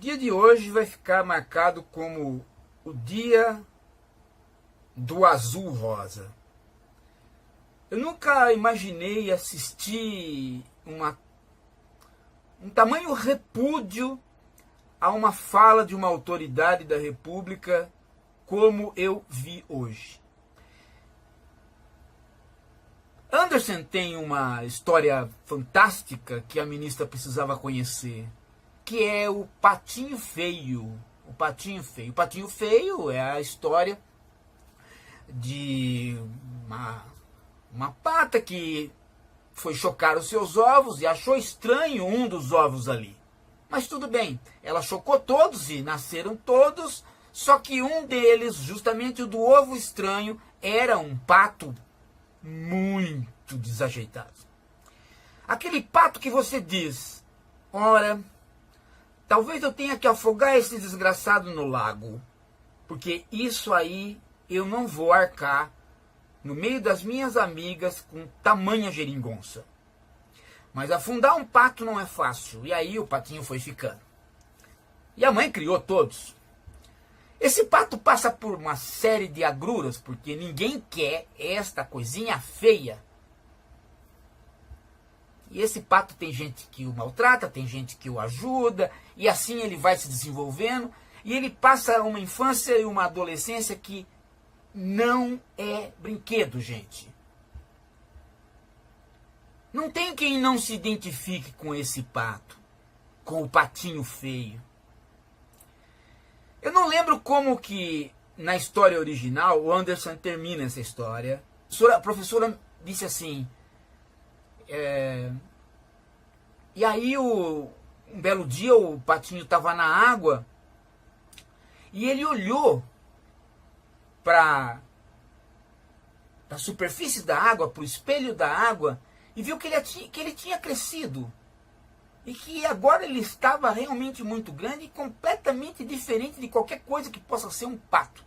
dia de hoje vai ficar marcado como o dia do azul rosa. Eu nunca imaginei assistir um tamanho repúdio a uma fala de uma autoridade da República como eu vi hoje. Anderson tem uma história fantástica que a ministra precisava conhecer, que é o Patinho Feio. O Patinho Feio. O Patinho Feio é a história de uma pata que foi chocar os seus ovos e achou estranho um dos ovos ali. Mas tudo bem, ela chocou todos e nasceram todos, só que um deles, justamente o do ovo estranho, era um pato muito desajeitado. Aquele pato que você diz, ora, talvez eu tenha que afogar esse desgraçado no lago, porque isso aí eu não vou arcar no meio das minhas amigas com tamanha geringonça. Mas afundar um pato não é fácil, e aí o patinho foi ficando. E a mãe criou todos. Esse pato passa por uma série de agruras, porque ninguém quer esta coisinha feia. E esse pato tem gente que o maltrata, tem gente que o ajuda, e assim ele vai se desenvolvendo, e ele passa uma infância e uma adolescência que não é brinquedo, gente. Não tem quem não se identifique com esse pato, com o patinho feio. Eu não lembro como que, na história original, o Anderson termina essa história. A professora disse assim, e aí um belo dia o patinho estava na água, e ele olhou para a superfície da água, para o espelho da água, e viu que ele tinha crescido. E que agora ele estava realmente muito grande e completamente diferente de qualquer coisa que possa ser um pato.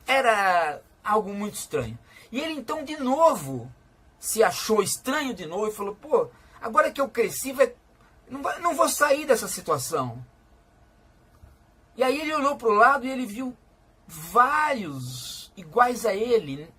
Era algo muito estranho. E ele então de novo se achou estranho de novo e falou, pô, agora que eu cresci, não vou sair dessa situação. E aí ele olhou para o lado e ele viu vários iguais a ele.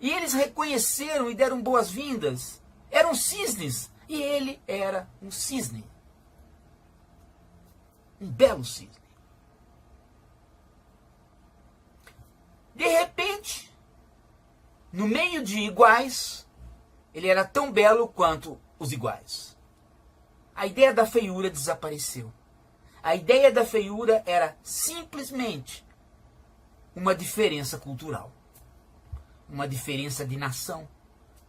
E eles reconheceram e deram boas-vindas. Eram cisnes. E ele era um cisne. Um belo cisne. De repente, no meio de iguais, ele era tão belo quanto os iguais. A ideia da feiura desapareceu. A ideia da feiura era simplesmente uma diferença cultural. Uma diferença de nação.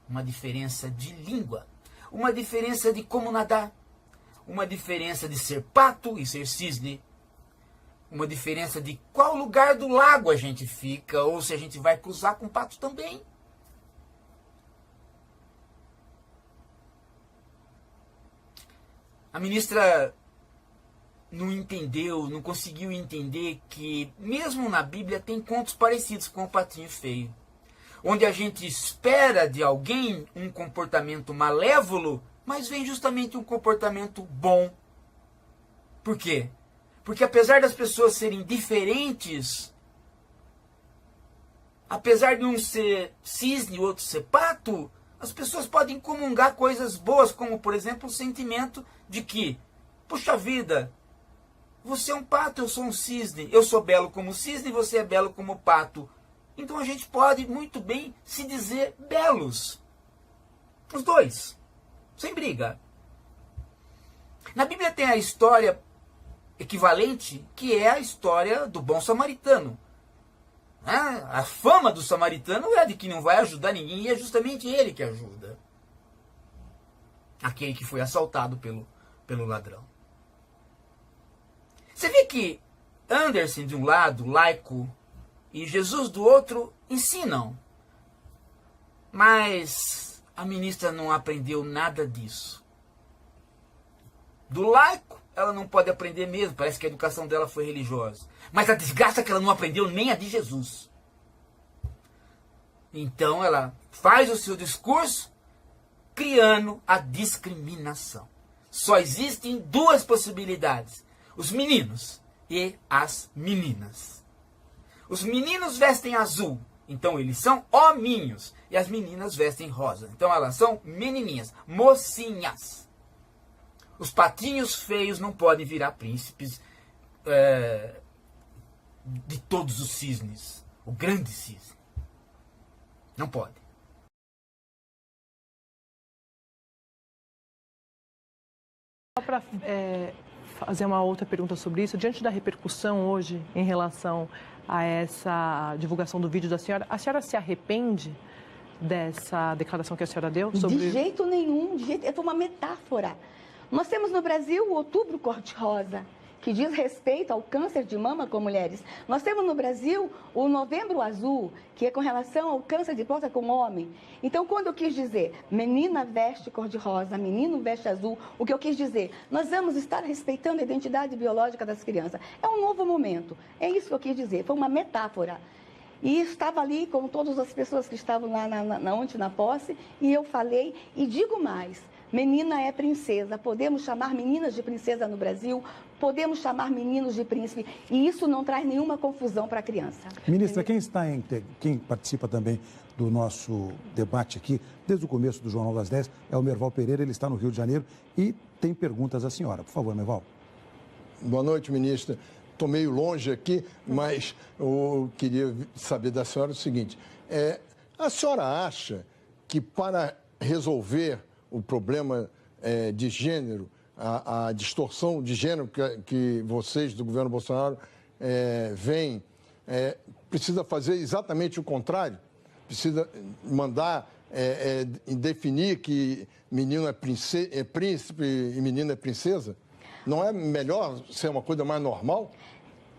Uma diferença de língua. Uma diferença de como nadar, uma diferença de ser pato e ser cisne, uma diferença de qual lugar do lago a gente fica, ou se a gente vai cruzar com pato também. A ministra não entendeu, não conseguiu entender que mesmo na Bíblia tem contos parecidos com o Patinho Feio, onde a gente espera de alguém um comportamento malévolo, mas vem justamente um comportamento bom. Por quê? Porque apesar das pessoas serem diferentes, apesar de um ser cisne e o outro ser pato, as pessoas podem comungar coisas boas, como por exemplo o sentimento de que, puxa vida, você é um pato, eu sou um cisne, eu sou belo como cisne, você é belo como pato. Então a gente pode muito bem se dizer belos. Os dois. Sem briga. Na Bíblia tem a história equivalente, que é a história do bom samaritano. A fama do samaritano é de que não vai ajudar ninguém, e é justamente ele que ajuda. Aquele que foi assaltado pelo ladrão. Você vê que Anderson, de um lado, laico, e Jesus do outro ensinam. Mas a ministra não aprendeu nada disso. Do laico, ela não pode aprender mesmo. Parece que a educação dela foi religiosa. Mas a desgraça é que ela não aprendeu nem a de Jesus. Então ela faz o seu discurso criando a discriminação. Só existem duas possibilidades. os meninos e as meninas. Os meninos vestem azul, então eles são hominhos. E as meninas vestem rosa, então elas são menininhas, mocinhas. Os patinhos feios não podem virar príncipes de todos os cisnes. O grande cisne. Não pode. Só para fazer uma outra pergunta sobre isso, diante da repercussão hoje em relação a essa divulgação do vídeo da senhora, a senhora se arrepende dessa declaração que a senhora deu? Sobre... De jeito nenhum, foi uma metáfora. Nós temos no Brasil o Outubro Cor-de-Rosa, que diz respeito ao câncer de mama com mulheres. Nós temos no Brasil o Novembro Azul, que é com relação ao câncer de próstata com homem. Então, quando eu quis dizer menina veste cor-de-rosa, menino veste azul, o que eu quis dizer? Nós vamos estar respeitando a identidade biológica das crianças. É um novo momento. É isso que eu quis dizer. Foi uma metáfora. E estava ali com todas as pessoas que estavam lá ontem na posse, e eu falei, e digo mais, menina é princesa, podemos chamar meninas de princesa no Brasil, podemos chamar meninos de príncipe, e isso não traz nenhuma confusão para a criança. Ministra, quem participa também do nosso debate aqui, desde o começo do Jornal das 10, é o Merval Pereira, ele está no Rio de Janeiro e tem perguntas à senhora. Por favor, Merval. Boa noite, ministra. Estou meio longe aqui, mas eu queria saber da senhora o seguinte. A senhora acha que para resolver o problema de gênero, a distorção de gênero que vocês do governo Bolsonaro veem, precisa fazer exatamente o contrário? Precisa mandar definir que menino é príncipe e menina é princesa? Não é melhor ser uma coisa mais normal?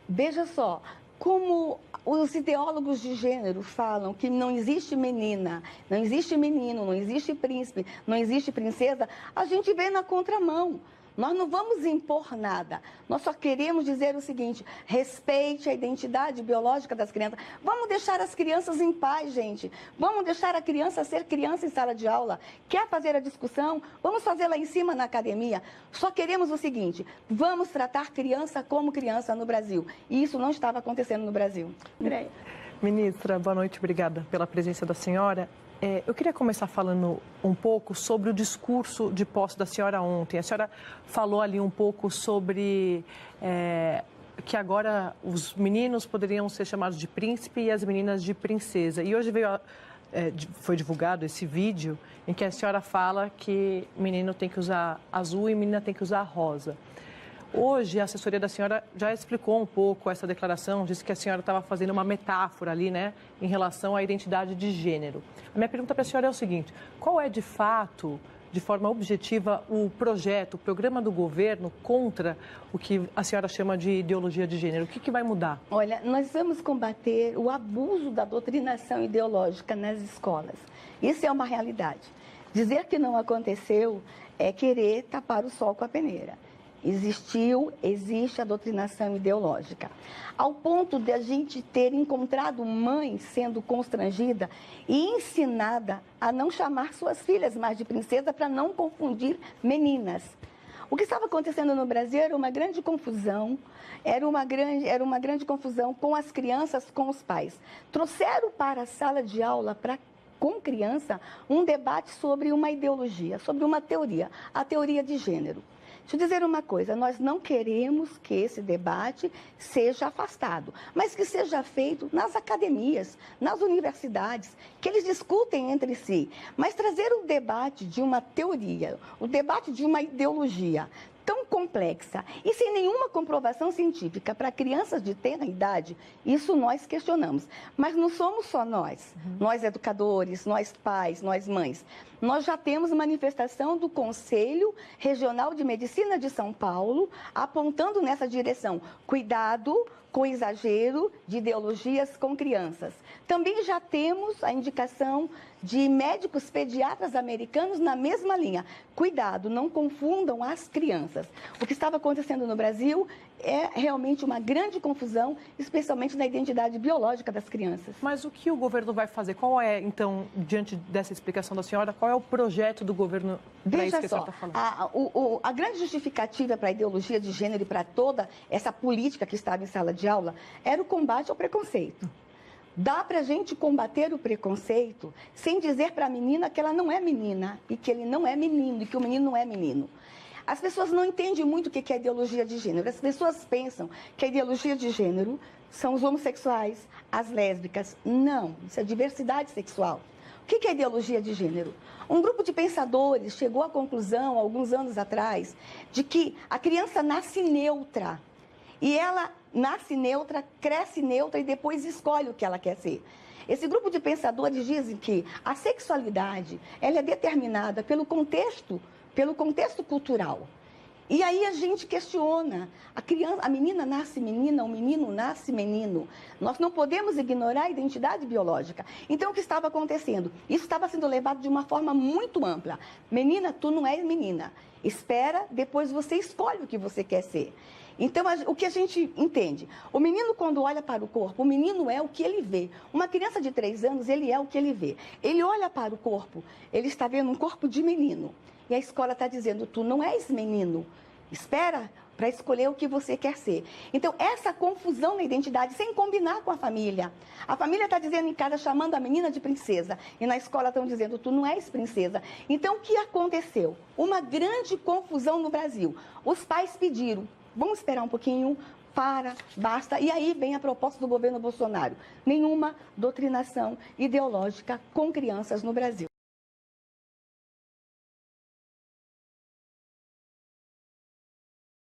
Veja só, como os ideólogos de gênero falam que não existe menina, não existe menino, não existe príncipe, não existe princesa, a gente vem na contramão. Nós não vamos impor nada. Nós só queremos dizer o seguinte: respeite a identidade biológica das crianças. Vamos deixar as crianças em paz, gente. Vamos deixar a criança ser criança em sala de aula. Quer fazer a discussão? Vamos fazer lá em cima na academia. Só queremos o seguinte: vamos tratar criança como criança no Brasil. E isso não estava acontecendo no Brasil. Andréia. Ministra, boa noite. Obrigada pela presença da senhora. Eu queria começar falando um pouco sobre o discurso de posse da senhora ontem. A senhora falou ali um pouco sobre que agora os meninos poderiam ser chamados de príncipe e as meninas de princesa. E hoje foi divulgado esse vídeo em que a senhora fala que menino tem que usar azul e menina tem que usar rosa. Hoje, a assessoria da senhora já explicou um pouco essa declaração, disse que a senhora estava fazendo uma metáfora ali, né, em relação à identidade de gênero. A minha pergunta para a senhora é o seguinte: qual é, de fato, de forma objetiva, o projeto, o programa do governo contra o que a senhora chama de ideologia de gênero? O que vai mudar? Olha, nós vamos combater o abuso da doutrinação ideológica nas escolas. Isso é uma realidade. Dizer que não aconteceu é querer tapar o sol com a peneira. Existe a doutrinação ideológica. Ao ponto de a gente ter encontrado mãe sendo constrangida e ensinada a não chamar suas filhas mais de princesa para não confundir meninas. O que estava acontecendo no Brasil era uma grande confusão, era uma grande confusão com as crianças, com os pais. Trouxeram para a sala de aula, com criança, um debate sobre uma ideologia, sobre uma teoria, a teoria de gênero. Deixa eu dizer uma coisa, nós não queremos que esse debate seja afastado, mas que seja feito nas academias, nas universidades, que eles discutem entre si. Mas trazer o debate de uma teoria, o debate de uma ideologia tão complexa e sem nenhuma comprovação científica para crianças de tenra idade, isso nós questionamos. Mas não somos só nós, nós educadores, nós pais, nós mães. Nós já temos manifestação do Conselho Regional de Medicina de São Paulo apontando nessa direção. Cuidado com exagero de ideologias com crianças. Também já temos a indicação de médicos pediatras americanos na mesma linha. Cuidado, não confundam as crianças. O que estava acontecendo no Brasil é realmente uma grande confusão, especialmente na identidade biológica das crianças. Mas o que o governo vai fazer? Qual é, então, diante dessa explicação da senhora, qual é o projeto do governo para isso que a senhora está falando? A grande justificativa para a ideologia de gênero e para toda essa política que estava em sala de aula era o combate ao preconceito. Dá para a gente combater o preconceito sem dizer para a menina que ela não é menina e que ele não é menino e que o menino não é menino. As pessoas não entendem muito o que é ideologia de gênero. As pessoas pensam que a ideologia de gênero são os homossexuais, as lésbicas. Não, isso é diversidade sexual. O que é ideologia de gênero? Um grupo de pensadores chegou à conclusão, alguns anos atrás, de que a criança nasce neutra. E ela nasce neutra, cresce neutra e depois escolhe o que ela quer ser. Esse grupo de pensadores dizem que a sexualidade ela é determinada pelo contexto cultural. E aí a gente questiona, a menina nasce menina, o menino nasce menino. Nós não podemos ignorar a identidade biológica. Então, o que estava acontecendo? Isso estava sendo levado de uma forma muito ampla. Menina, tu não és menina. Espera, depois você escolhe o que você quer ser. Então, o que a gente entende? O menino, quando olha para o corpo, o menino é o que ele vê. Uma criança de 3 anos, ele é o que ele vê. Ele olha para o corpo, ele está vendo um corpo de menino. E a escola está dizendo, tu não és menino. Espera para escolher o que você quer ser. Então, essa confusão na identidade, sem combinar com a família. A família está dizendo em casa, chamando a menina de princesa. E na escola estão dizendo, tu não és princesa. Então, o que aconteceu? Uma grande confusão no Brasil. Os pais pediram, vamos esperar um pouquinho, basta. E aí vem a proposta do governo Bolsonaro. Nenhuma doutrinação ideológica com crianças no Brasil.